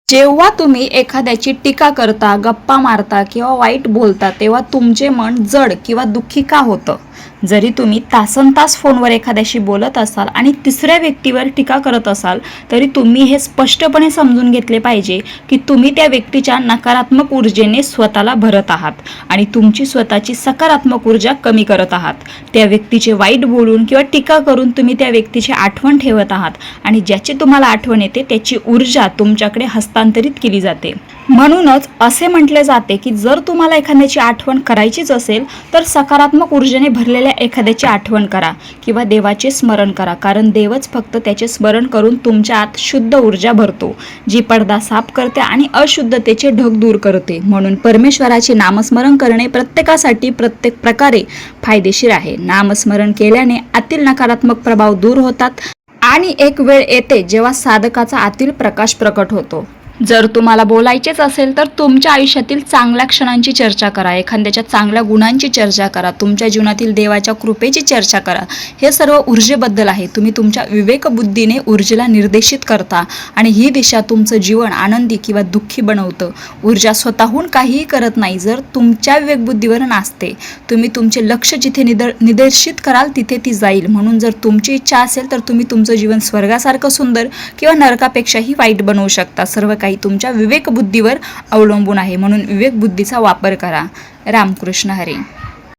जेव्हा तुम्ही एखाद्याची टीका करता, गप्पा मारता किंवा वाईट बोलता, तेव्हा तुमचे मन जड किंवा दुःखी का होतं? जरी तुम्ही तासनतास फोनवर एखाद्याशी बोलत असाल आणि तिसऱ्या व्यक्तीवर टीका करत असाल, तरी तुम्ही हे स्पष्टपणे समजून घेतले पाहिजे की तुम्ही त्या व्यक्तीच्या नकारात्मक ऊर्जेने स्वतःला भरत आहात आणि तुमची स्वतःची सकारात्मक ऊर्जा कमी करत आहात. त्या व्यक्तीचे वाईट बोलून किंवा टीका करून तुम्ही त्या व्यक्तीची आठवण ठेवत आहात आणि ज्याची तुम्हाला आठवण येते त्याची ऊर्जा तुमच्याकडे हस्तांतरित केली जाते. म्हणूनच असे म्हटले जाते की जर तुम्हाला एखाद्याची आठवण करायचीच असेल तर सकारात्मक ऊर्जेने भरलेल्या एखाद्याची आठवण करा किंवा देवाचे स्मरण करा, कारण देवच फक्त त्याचे स्मरण करून तुमच्या आत शुद्ध ऊर्जा भरतो, जी पडदा साफ करते आणि अशुद्धतेचे ढग दूर करते. म्हणून परमेश्वराचे नामस्मरण करणे प्रत्येकासाठी प्रत्येक प्रकारे फायदेशीर आहे. नामस्मरण केल्याने आतील नकारात्मक प्रभाव दूर होतात आणि एक वेळ येते जेव्हा साधकाचा आतील प्रकाश प्रकट होतो. जर तुम्हाला बोलायचेच असेल तर तुमच्या आयुष्यातील चांगल्या क्षणांची चर्चा करा, एखाद्याच्या चांगल्या गुणांची चर्चा करा, तुमच्या जीवनातील देवाच्या कृपेची चर्चा करा. हे सर्व ऊर्जेबद्दल आहे. तुम्ही तुमच्या विवेकबुद्धीने ऊर्जेला निर्देशित करता आणि ही दिशा तुमचं जीवन आनंदी किंवा दुःखी बनवतं. ऊर्जा स्वतःहून काहीही करत नाही, जर तुमच्या विवेकबुद्धीवर नाचते. तुम्ही तुमचे लक्ष जिथे निर्देशित कराल तिथे ती जाईल. म्हणून जर तुमची इच्छा असेल तर तुम्ही तुमचं जीवन स्वर्गासारखं सुंदर किंवा नरकापेक्षाही वाईट बनवू शकता. सर्व काही तुमच्या विवेकबुद्धीवर अवलंबून आहे. म्हणून विवेकबुद्धीचा वापर करा. रामकृष्ण हरी.